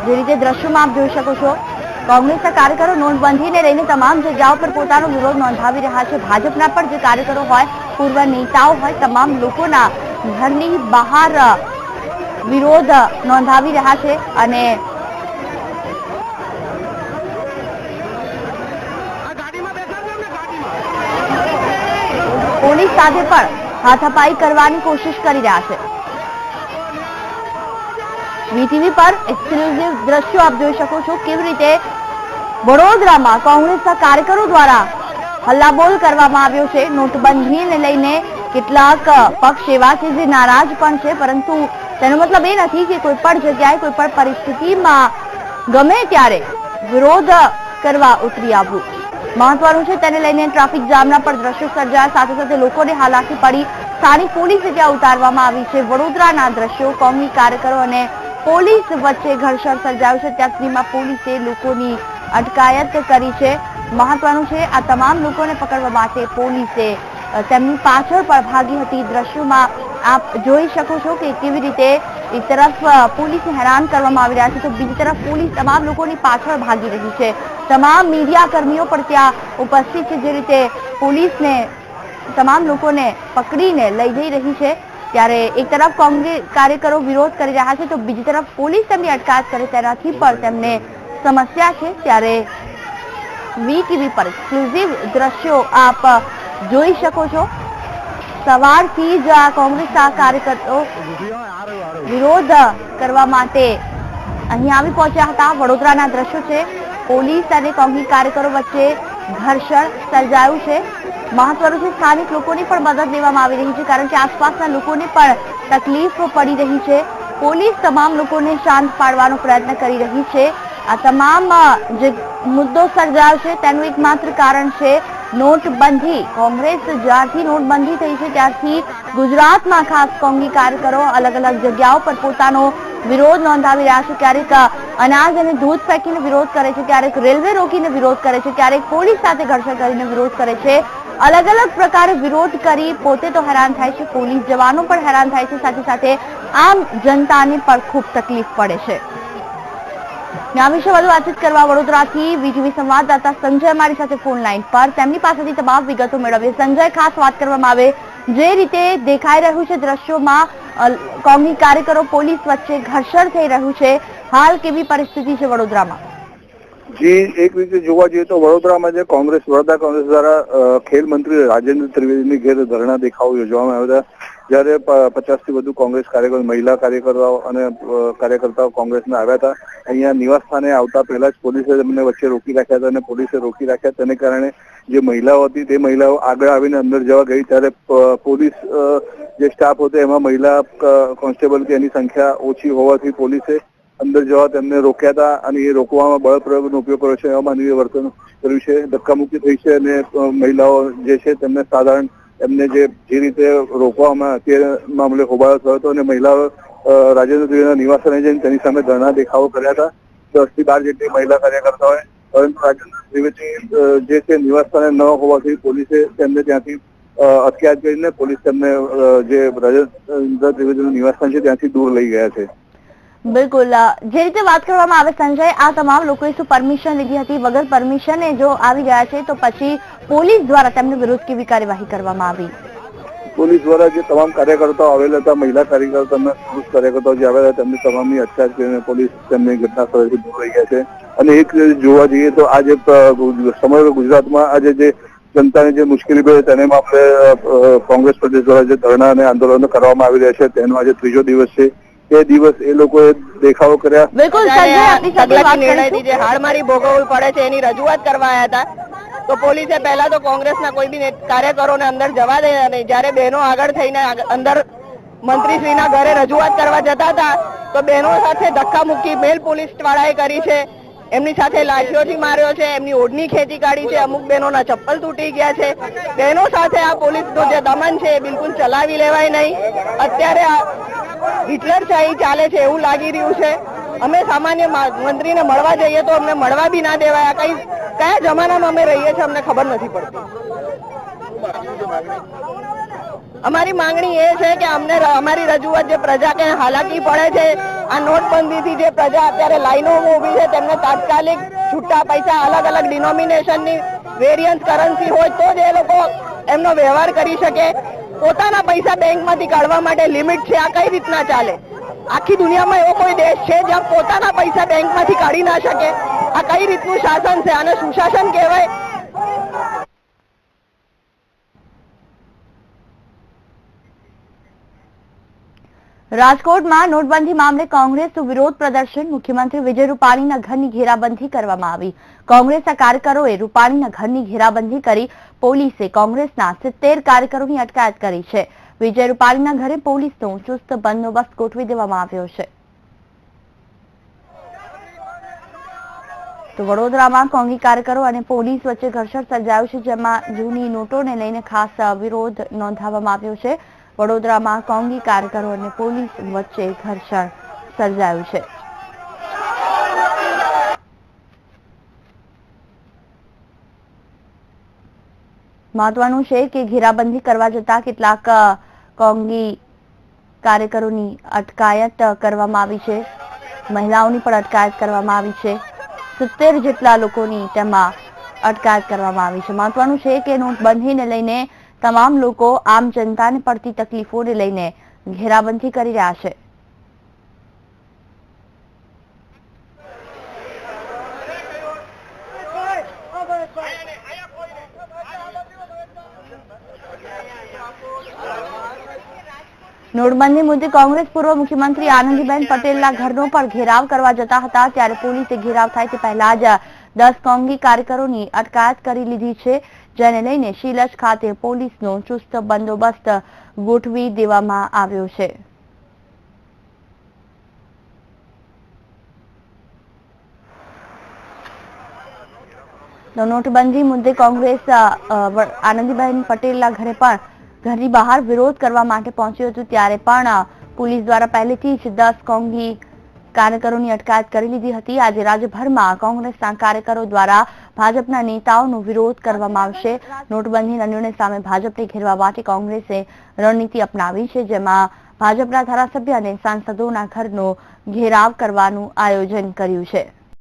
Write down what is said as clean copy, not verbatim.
જે રીતે દ્રશ્યોમાં આપ જોઈ શકો છો, કોંગ્રેસના કાર્યકરો નોટબંધીને લઈને તમામ જગ્યાઓ પર પોતાનો વિરોધ નોંધાવી રહ્યા છે। ભાજપના પણ જે કાર્યકરો હોય, પૂર્વ નેતાઓ હોય, તમામ લોકોના ઘરની બહાર વિરોધ નોંધાવી રહ્યા છે અને પોલીસ સાથે પણ હાથાપાઈ કરવાની કોશિશ કરી રહ્યા છે। વીટીવી પર એક્સક્લુઝિવ દ્રશ્યો આપ જોઈ શકો છો, કેવી રીતે વડોદરામાં કોંગ્રેસના કાર્યકરો દ્વારા હલ્લાબોલ કરવામાં આવ્યો છે। નોટબંધીને લઈને કેટલાક પક્ષ એવા છે જે નારાજ પણ છે, પરંતુ તેનો મતલબ એ નથી કે કોઈ પણ જગ્યાએ કોઈ પણ પરિસ્થિતિમાં ગમે ત્યારે વિરોધ કરવા ઉતરી આવવું। મહત્વનું છે, તેને લઈને ટ્રાફિક જામના પણ દ્રશ્યો સર્જાયા, સાથે સાથે લોકોને હાલાકી પડી, સ્થાનિક પોલીસે ત્યાં ઉતારવામાં આવી છે। વડોદરાના દ્રશ્યો, કોંગ્રેસ કાર્યકરો અને પોલીસ વચ્ચે ઘર્ષણ સર્જાયું છે, ત્યાં સુધીમાં પોલીસે લોકોની અટકાયત કરી છે। મહત્વનું છે, આ તમામ લોકોને પકડવા માટે પોલીસે તેમની પાછળ પણ ભાગી હતી। દ્રશ્યોમાં આપ જોઈ શકો છો કે કેવી રીતે એક તરફ પોલીસને હેરાન કરવામાં આવી રહ્યા છે, તો બીજી તરફ પોલીસ તમામ લોકોની પાછળ ભાગી રહી છે। તમામ મીડિયા કર્મીઓ પણ ત્યાં ઉપસ્થિત છે, જે રીતે પોલીસને તમામ લોકોને પકડીને લઈ જઈ રહી છે। ત્યારે એક તરફ કોંગ્રેસ કાર્યકરો વિરોધ કરી રહ્યા છે, તો બીજી તરફ પોલીસ તેમની અટકાયત કરે તેનાથી પણ તેમને સમસ્યા છે। ત્યારે વીટીવી પર એક્સક્લુઝિવ દ્રશ્યો આપ જોઈ શકો છો। સવારથી જ આ કોંગ્રેસના કાર્યકરો વિરોધ કરવા માટે અહીં આવી પહોંચ્યા હતા। વડોદરાના દ્રશ્યો છે, પોલીસ અને કોંગ્રેસ કાર્યકરો વચ્ચે ઘર્ષણ સર્જાયું છે। મહત્વનું છે, સ્થાનિક લોકોની પણ મદદ લેવામાં આવી રહી છે, કારણ કે આસપાસના લોકોને પણ તકલીફ પડી રહી છે। પોલીસ તમામ લોકોને શાંત પાડવાનો પ્રયત્ન કરી રહી છે। આ તમામ જે મુદ્દો સર્જાયો છે તેનું એકમાત્ર કારણ છે નોટબંધી। કોંગ્રેસ જ્યારથી નોટબંધી થઈ છે ત્યારથી ગુજરાતમાં ખાસ કોંગ્રેસ કાર્યકરો અલગ અલગ જગ્યાઓ પર પોતાનો વિરોધ નોંધાવી રહ્યા છે। ક્યારેક અનાજ અને દૂધ ફેંકીને વિરોધ કરે છે, ક્યારેક રેલવે રોકીને વિરોધ કરે છે, ક્યારેક પોલીસ સાથે ઘર્ષણ કરીને વિરોધ કરે છે। અલગ અલગ પ્રકારે વિરોધ કરી પોતે તો હેરાન થાય છે, પોલીસ જવાનો પણ હેરાન થાય છે, સાથે સાથે આમ જનતાને પણ ખૂબ તકલીફ પડે છે। આ વિશે વધુ વાતચીત કરવા વડોદરાથી વીટીવી સંવાદદાતા સંજય અમારી સાથે ફોન લાઈન પર, તેમની પાસેથી તમામ વિગતો મેળવીએ। સંજય, ખાસ વાત કરવામાં આવે, જે રીતે દેખાઈ રહ્યું છે દ્રશ્યોમાં, કોંગ્રેસ કાર્યકરો પોલીસ વચ્ચે ઘર્ષણ થઈ રહ્યું છે, હાલ કેવી પરિસ્થિતિ છે વડોદરામાં? જી, એક રીતે જોવા જઈએ તો વડોદરામાં જે વડોદરા કોંગ્રેસ દ્વારા ખેલ મંત્રી રાજેન્દ્ર ત્રિવેદીની ઘેર ધરણા દેખાવો યોજવામાં આવ્યા હતા, જ્યારે 50થી વધુ કોંગ્રેસ કાર્યકરો, મહિલા કાર્યકર્તાઓ અને કાર્યકર્તાઓ કોંગ્રેસના આવ્યા હતા। અહીંયા નિવાસ સ્થાને આવતા પહેલા જ પોલીસે તેમને વચ્ચે રોકી રાખ્યા હતા અને પોલીસે રોકી રાખ્યા, તેને કારણે જે મહિલાઓ હતી તે મહિલાઓ આગળ આવીને અંદર જવા ગઈ, ત્યારે પોલીસ જે સ્ટાફ હતો એમાં મહિલા કોન્સ્ટેબલ કે એની સંખ્યા ઓછી હોવાથી પોલીસે અંદર જવા તેમને રોક્યા હતા અને એ રોકવામાં બળ પ્રયોગનો ઉપયોગ કર્યો છે, અમાનવીય વર્તન કર્યું છે, ધક્કામુક્કી થઈ છે અને મહિલાઓ જે છે તેમને સાધારણ એમને જે રીતે રોકવામાં તે મામલે હોબાળો થયો હતો અને મહિલાઓ રાજેન્દ્ર ત્રિવેદીના નિવાસસ્થાને જઈને તેની સામે ધરણા દેખાવો કર્યા હતા। 10 થી 12 જેટલી મહિલા કાર્યકર્તાઓએ, પરંતુ રાજેન્દ્ર ત્રિવેદી જે છે નિવાસસ્થાને ન હોવાથી પોલીસે તેમને ત્યાંથી અટકાયત કરીને પોલીસ તેમને જે રાજેન્દ્ર ત્રિવેદીનું નિવાસસ્થાન છે ત્યાંથી દૂર લઈ ગયા છે। બિલકુલ, જે રીતે વાત કરવામાં આવે સંજય, આ તમામ લોકોએ શું પરમિશન લીધી હતી? વગર પરમિશને જો આવી ગયા છે તો પછી પોલીસ દ્વારા તેમને વિરુદ્ધ કેવી કાર્યવાહી કરવામાં આવી? પોલીસ દ્વારા જે તમામ કાર્યકર્તાઓ આવેલા હતા, મહિલા કાર્યકર્તાઓ, પુરુષ કાર્યકર્તાઓ જે આવેલા તેમની તમામની અટકાયત કરીને પોલીસ તેમને ઘટના સ્થળેથી દૂર લઈ ગયા છે। અને એક જોવા જઈએ તો આજે સમગ્ર ગુજરાતમાં આજે જે જનતાને જે મુશ્કેલી પડે તેને મામલે કોંગ્રેસ પ્રદેશ દ્વારા જે ધરણા અને આંદોલનો કરવામાં આવી રહ્યા છે તેનો આજે 3જો દિવસ છે। તે દિવસ એ લોકોએ દેખાવો કર્યા। બિલકુલ સંજય, આપની સાથે વાત કરીશું। જે હાડમારી ભોગવવી પડે છે એની રજૂઆત કરવા આવ્યા હતા, તો પોલીસે પહેલા તો કોંગ્રેસના કોઈ બી કાર્યકરોને અંદર જવા દે નહીં। જ્યારે બહેનો આગળ થઈને અંદર મંત્રીશ્રીના ઘરે રજૂઆત કરવા જતા હતા તો બહેનો સાથે ધક્કામુક્કી મેલ પોલીસ વાળાએ કરી છે, એમની સાથે લાઠીઓથી માર્યો છે, એમની ઓઢણી ખેંચી કાઢી છે, અમુક બહેનોના ચપ્પલ તૂટી ગયા છે। બહેનો સાથે આ પોલીસનું જે દમન છે એ બિલકુલ ચલાવી લેવાય નહીં। અત્યારે હિટલરશાહી ચાલે છે એવું લાગી રહ્યું છે। અમે સામાન્ય મંત્રીને મળવા જઈએ તો અમને મળવા બી ના દેવાય। કયા જમાનામાં અમે રહીએ છીએ અમને ખબર નથી પડતી। અમારી માંગણી એ છે કે અમને અમારી રજૂઆત જે પ્રજા કે હાલાકી પડે છે આ નોટબંધીથી જે પ્રજા અત્યારે લાઈનોમાં ઊભી છે તેમને તાત્કાલિક છૂટા પૈસા અલગ અલગ ડિનોમિનેશનની વેરિયન્સ કરન્સી હોય તો જ એ લોકો એમનો વ્યવહાર કરી શકે. પોતાના પૈસા બેંકમાંથી કાઢવા માટે લિમિટ છે, આ કઈ રીતના ચાલે? આખી દુનિયામાં એવો કોઈ દેશ છે જ્યાં પોતાના પૈસા બેંકમાંથી કાઢી ના શકે? આ કઈ રીતનું શાસન છે? આને સુશાસન કહેવાય? રાજકોટમાં નોટબંધી મામલે કોંગ્રેસનું વિરોધ પ્રદર્શન. મુખ્યમંત્રી વિજય રૂપાણીના ઘરની ઘેરાબંધી કરવામાં આવી. કોંગ્રેસના કાર્યકરોએ રૂપાણીના ઘરની ઘેરાબંધી કરી. પોલીસે કોંગ્રેસના 70 કાર્યકરોની અટકાયત કરી છે. વિજય રૂપાણીના ઘરે પોલીસનો ચુસ્ત બંદોબસ્ત ગોઠવી દેવામાં આવ્યો છે. તો વડોદરામાં કોંગ્રેસ કાર્યકરો અને પોલીસ વચ્ચે ઘર્ષણ સર્જાયું છે, જેમાં જૂની નોટોને લઈને ખાસ વિરોધ નોંધાવવામાં આવ્યો છે. વડોદરામાં કોંગ્રેસ કાર્યકરો અને પોલીસ વચ્ચે ઘર્ષણ સર્જાયું છે. મહત્વનું છે કે ઘેરાબંધી કરવા જતા કેટલાક કોંગ્રેસ કાર્યકરોની અટકાયત કરવામાં આવી છે. મહિલાઓની પણ અટકાયત કરવામાં આવી છે. 70 જેટલા લોકોની તેમાં અટકાયત કરવામાં આવી છે. મહત્વનું છે કે નોટબંધીને લઈને તમામ લોકો આમ જનતાને પડતી તકલીફોને લઈને ઘેરાબંધી કરી રહ્યા છે. નોટબંધી મુદ્દે કોંગ્રેસ પૂર્વ મુખ્યમંત્રી આનંદીબેન પટેલના ઘરનો પણ ઘેરાવ કરવા જતા હતા, ત્યારે પોલીસે ઘેરાવ થાય તે પહેલા જ 10 કોંગ્રેસ કાર્યકરોની અટકાયત કરી લીધી છે, જેને લઈને શીલજ ખાતે પોલીસનો ચુસ્ત બંદોબસ્ત ગોઠવી દેવામાં આવ્યો છે. નોટબંધી મુદ્દે કોંગ્રેસ આનંદીબેન પટેલના ઘરે પણ ઘરની બહાર વિરોધ કરવા માટે પહોંચ્યું હતું, ત્યારે પણ પોલીસ દ્વારા પહેલેથી જ 10 કોંગ્રેસ કાર્યકરોની અટકાયત કરી લીધી હતી. આજે રાજ્યભરમાં કોંગ્રેસના કાર્યકરો દ્વારા ભાજપના નેતાઓનો વિરોધ કરવામાં આવશે. નોટબંધીના નિર્ણય સામે ભાજપને ઘેરવા માટે કોંગ્રેસે રણનીતિ અપનાવી છે, જેમાં ભાજપના ધારાસભ્ય અને સાંસદોના ઘરનો ઘેરાવ કરવાનું આયોજન કર્યું છે.